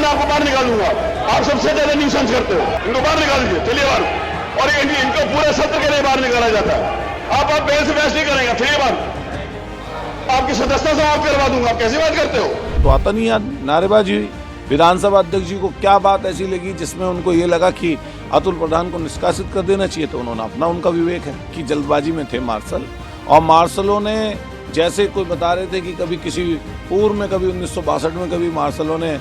मैं आपको बाहर निकालूंगा। आप सबसे ज्यादा न्यूसेंस करते हो, इनको बाहर निकाल दीजिए, चलिए बाहर। और इनको पूरे सत्र के लिए बाहर निकाला जाता है। आप बेल से बहस नहीं करेंगे, चलिए बाहर। आपकी सदस्यता समाप्त करवा दूंगा। कैसी बात करते हो? तो आता नहीं याद, नारेबाजी हुई। विधानसभा अध्यक्ष जी को क्या बात ऐसी लगी जिसमें उनको ये लगा कि अतुल प्रधान को निष्कासित कर देना चाहिए, तो उन्होंने अपना उनका विवेक है कि जल्दबाजी में थे मार्शल, और मार्शलों ने जैसे कोई बता रहे थे कि कभी किसी पूर्व में, कभी 1962 में, कभी मार्शलों ने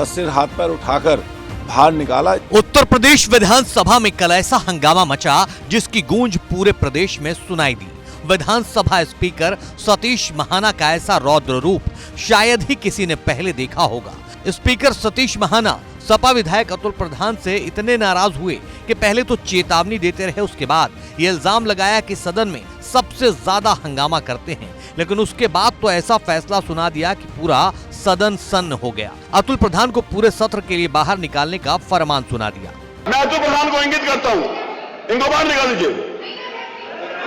सिर हाथ पैर उठाकर बाहर निकाला। उत्तर प्रदेश विधानसभा में कल ऐसा हंगामा मचा जिसकी गूंज पूरे प्रदेश में सुनाई दी। विधानसभा स्पीकर सतीश महाना का ऐसा रौद्र रूप शायद ही किसी ने पहले देखा होगा। स्पीकर सतीश महाना सपा विधायक अतुल प्रधान से इतने नाराज हुए कि पहले तो चेतावनी देते रहे, उसके बाद ये इल्जाम लगाया कि सदन में सबसे ज्यादा हंगामा करते हैं, लेकिन उसके बाद तो ऐसा फैसला सुना दिया कि पूरा सदन सन्न हो गया। अतुल प्रधान को पूरे सत्र के लिए बाहर निकालने का फरमान सुना दिया। मैं अतुल प्रधान को इंगित करता हूँ, इनको बाहर निकाल दीजिए,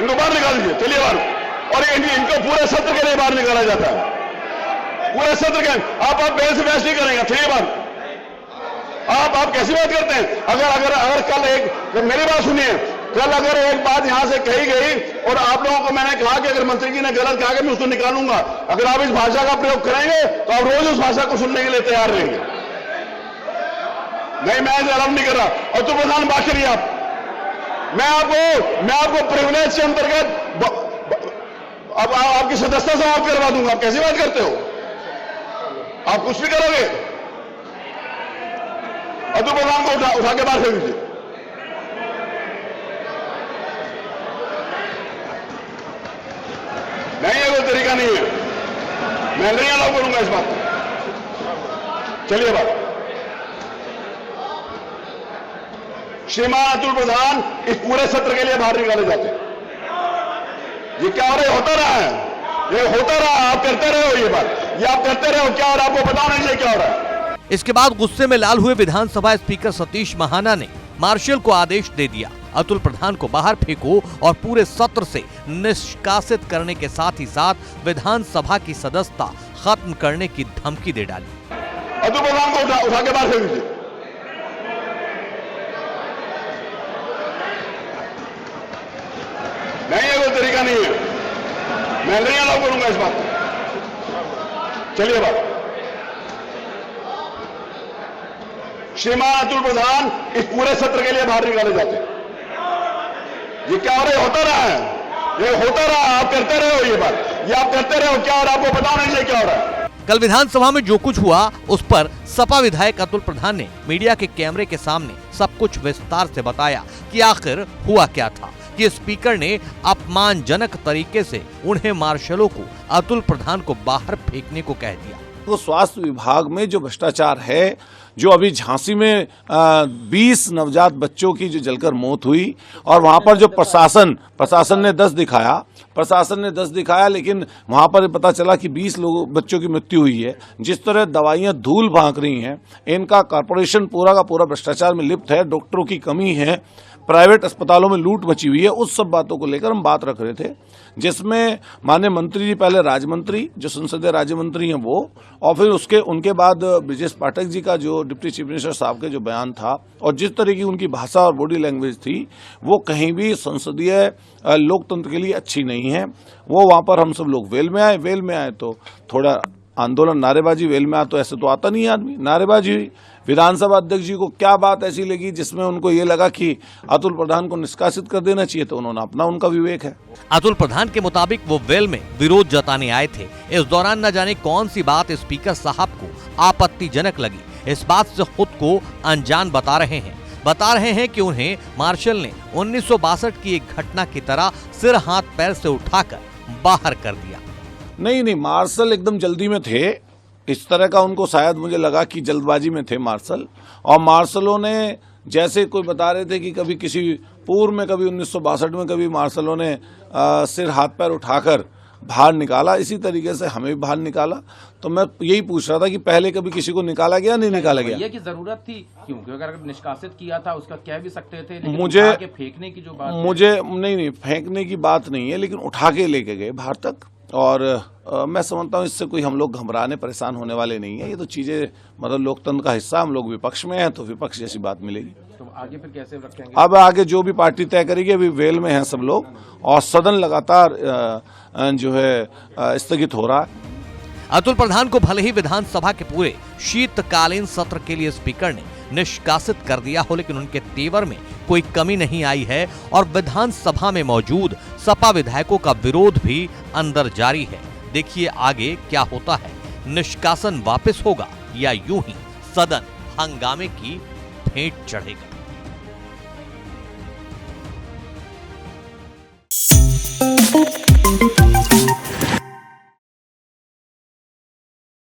इनको बाहर निकाल दीजिए, चलिए बाहर। और इनको पूरे सत्र के लिए बाहर निकाला जाता है, पूरे सत्र के। आप बेल से बहस नहीं करेंगे, चलिए बाहर। आप कैसी बात करते हैं? अगर कल मेरी बात सुनिए, कल अगर एक बात यहां से कही गई और आप लोगों को मैंने कहा कि अगर मंत्री जी ने गलत कहा कि मैं उसको निकालूंगा, अगर आप इस भाषा का प्रयोग करेंगे तो आप रोज उस भाषा को सुनने के लिए तैयार रहेंगे। नहीं, मैं इसे आरंभ नहीं कर रहा। और तो प्रधान बात करिए आप। मैं आपको प्रिविलेज के अंतर्गत अब आपकी सदस्यता समाप्त करवा दूंगा। आप कैसी बात करते हो? आप कुछ भी करोगे? अतुल प्रधान को उठा के बाहर फेंक दीजिए। नहीं, ये कोई तरीका नहीं है, मैं नहीं अलाउ करूंगा इस बात को। चलिए बात। श्रीमान अतुल प्रधान इस पूरे सत्र के लिए बाहर निकाले जाते हैं। ये क्या हो रहा है? होता रहा है, ये होता रहा। आप करते रहे हो ये बात, ये आप करते रहे हो क्या, और आपको पता नहीं क्या हो रहा है। इसके बाद गुस्से में लाल हुए विधानसभा स्पीकर सतीश महाना ने मार्शल को आदेश दे दिया, अतुल प्रधान को बाहर फेंको और पूरे सत्र से निष्कासित करने के साथ ही साथ विधानसभा की सदस्यता खत्म करने की धमकी दे डाली। अतुल प्रधान को उठा के बाहर फेंक दीजिए। नहीं, ये कोई तरीका नहीं है, मैं नहीं अलाउ करूंगा इस बात को। चलिए बात। श्रीमान अतुल प्रधान इस पूरे सत्र के लिए बाहर निकाले जाते हैं। ये क्या हो रहा है? होता रहा है, ये होता रहा। आप करते रहे हो ये बात, ये आप करते रहे हो क्या, और आपको पता नहीं क्या हो रहा है। कल विधानसभा में जो कुछ हुआ उस पर सपा विधायक अतुल प्रधान ने मीडिया के कैमरे के सामने सब कुछ विस्तार से बताया कि आखिर हुआ क्या था, कि स्पीकर ने अपमानजनक तरीके से उन्हें मार्शलों को अतुल प्रधान को बाहर फेंकने को कह दिया। तो स्वास्थ्य विभाग में जो भ्रष्टाचार है, जो अभी झांसी में 20 नवजात बच्चों की जो जलकर मौत हुई, और वहां पर जो प्रशासन ने 10 दिखाया, लेकिन वहां पर पता चला कि 20 बच्चों की मृत्यु हुई है। जिस तरह दवाइयां धूल भांक रही हैं, इनका कॉर्पोरेशन पूरा का पूरा भ्रष्टाचार में लिप्त है, डॉक्टरों की कमी है, प्राइवेट अस्पतालों में लूट मची हुई है। उस सब बातों को लेकर हम बात रख रहे थे, जिसमें माननीय मंत्री जी, पहले राज्य मंत्री, जो संसदीय राज्य मंत्री हैं वो, और फिर उनके बाद ब्रजेश पाठक जी का जो डिप्टी चीफ मिनिस्टर साहब के जो बयान था, और जिस तरह की उनकी भाषा और बॉडी लैंग्वेज थी, वो कहीं भी संसदीय लोकतंत्र के लिए अच्छी नहीं है। वो वहां पर हम सब लोग वेल में आए तो थोड़ा आंदोलन, नारेबाजी, वेल में आए तो ऐसे तो आता नहीं आदमी, नारेबाजी हुई। विधानसभा अध्यक्ष जी को क्या बात ऐसी लगी जिसमें उनको ये लगा कि अतुल प्रधान को निष्कासित कर देना चाहिए, तो उन्होंने अपना उनका विवेक है। अतुल प्रधान के मुताबिक वो वेल में विरोध जताने आए थे। इस दौरान न जाने कौन सी बात स्पीकर साहब को आपत्तिजनक लगी, इस बात से खुद को अनजान बता रहे हैं कि उन्हें मार्शल ने 1962 की एक घटना की तरह सिर हाथ पैर से उठाकर बाहर कर दिया। नहीं, मार्शल एकदम जल्दी में थे, इस तरह का उनको शायद मुझे लगा कि जल्दबाजी में थे मार्शल, और मार्शलों ने जैसे कोई बता रहे थे कि कभी किसी पूर्व में, कभी 1962 में, कभी मार्शलों ने सिर हाथ पैर उठाकर बाहर निकाला, इसी तरीके से हमें भी बाहर निकाला। तो मैं यही पूछ रहा था कि पहले कभी किसी को निकाला गया, नहीं निकाला गया? ये की जरूरत थी क्योंकि अगर निष्कासित किया था उसका कह भी सकते थे, लेकिन मुझे फेंकने की जो बात मुझे नहीं फेंकने की बात नहीं है, लेकिन उठा के लेके गए बाहर तक, और मैं समझता हूँ इससे कोई हम लोग घबराने परेशान होने वाले नहीं है। ये तो चीजें मतलब लोकतंत्र का हिस्सा, हम लोग विपक्ष में हैं तो विपक्ष जैसी बात मिलेगी। तो आगे फिर कैसे रखेंगे? अब आगे जो भी पार्टी तय करेगी, अभी वेल में हैं सब लोग और सदन लगातार जो है स्थगित हो रहा है। अतुल प्रधान को भले ही विधानसभा के पूरे शीतकालीन सत्र के लिए स्पीकर ने निष्कासित कर दिया हो, लेकिन उनके तेवर में कोई कमी नहीं आई है और विधानसभा में मौजूद सपा विधायकों का विरोध भी अंदर जारी है। देखिए आगे क्या होता है, निष्कासन वापस होगा या यूं ही सदन हंगामे की भेंट चढ़ेगा।